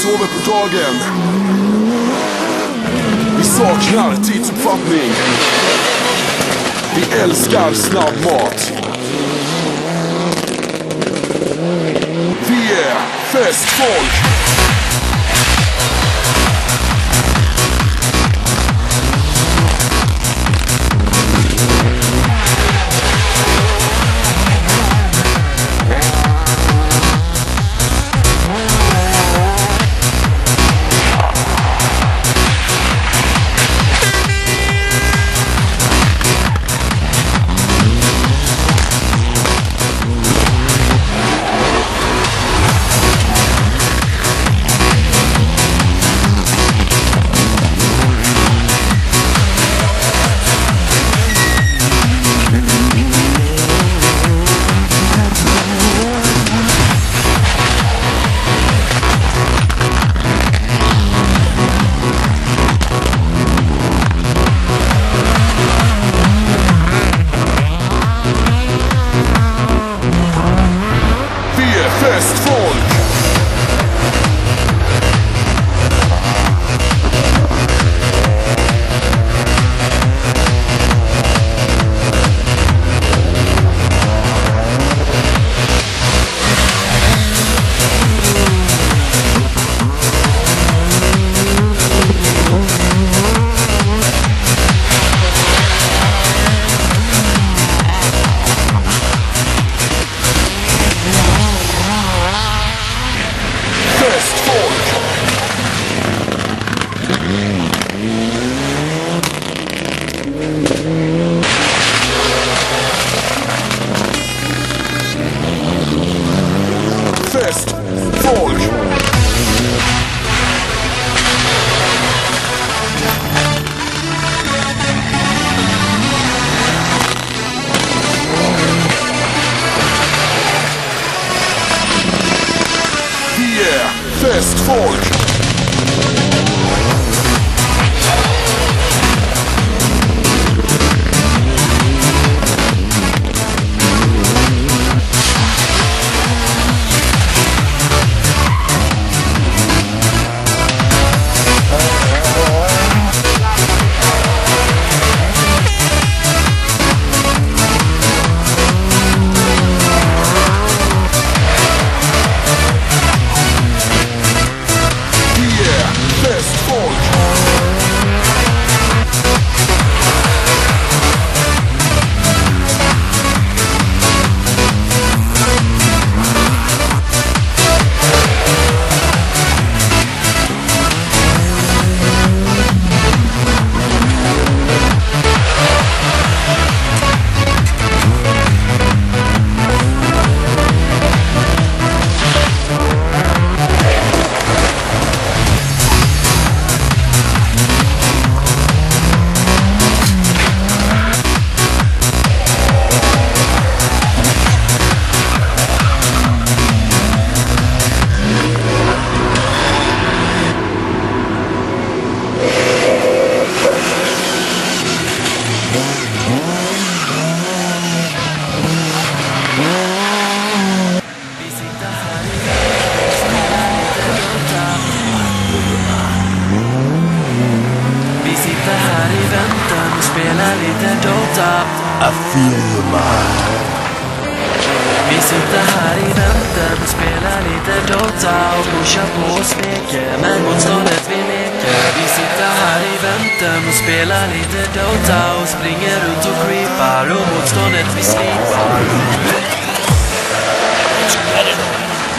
sover på dagen. Vi saknar tidsuppfattning. Vi älskar snabb mat. Vi är festfolk. Festfolk. I feel your mind. Vi sitter här i väntan och spelar lite Dota och pushar på och smeker, men motståndet vi leker. Vi sitter här i väntan och spelar lite Dota och springer runt och creepar och motståndet vi slipar.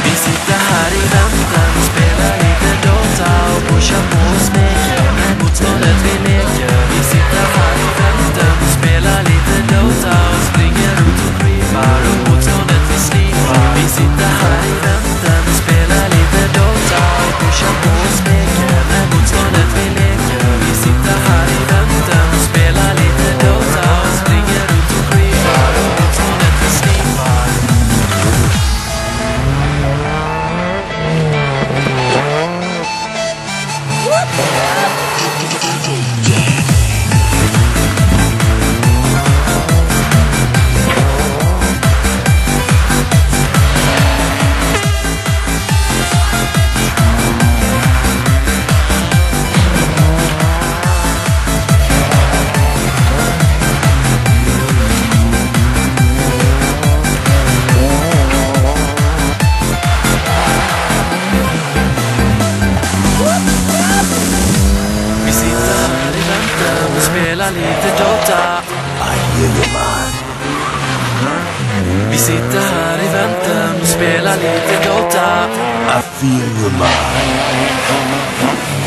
Vi sitter här i väntan och spelar lite Dota och pushar på och smeker, men motståndet vi leker. Vi sitter här i väntan och spelar lite Dota och springer runt och creepar och motståndet vi slipar. Vi sitter här i väntan och spelar lite Dota och pushar på och smeker, men motståndet vi leker. Vi sitter här i väntan och spelar lite Dota och springer runt och creepar och motståndet vi slipar. spelar lite Dota. I feel your mind.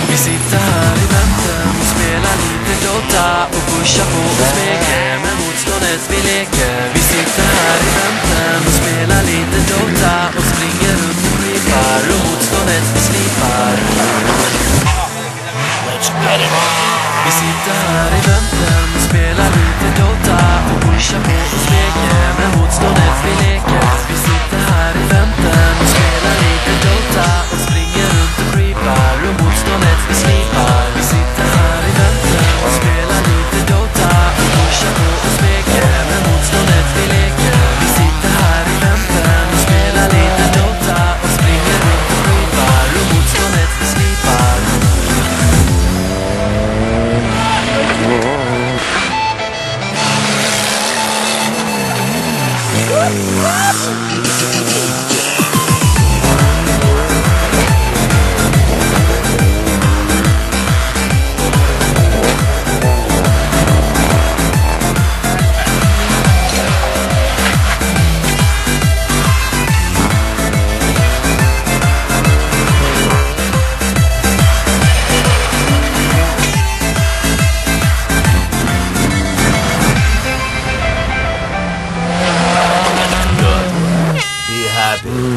Vi sitter här i väntan och spelar lite Dota och pushar på och smeker med motståndet vi leker. Vi sitter här i väntan och spelar lite Dota och springer runt och creepar och motståndet vi slipar. Vi sitter här i väntan och spelar lite Dota och pushar på och smeker med motståndet vi leker. Vi sitter här i väntan och spelar lite Dota och springer runt och creepar och motståndet vi slipar. Vi sitter här i väntan och spelar lite Dota och pushar på och smeker med motståndet vi leker. Vi sitter här i väntan och spelar lite Dota och springer runt och creepar och motståndet vi slipar. Be happy.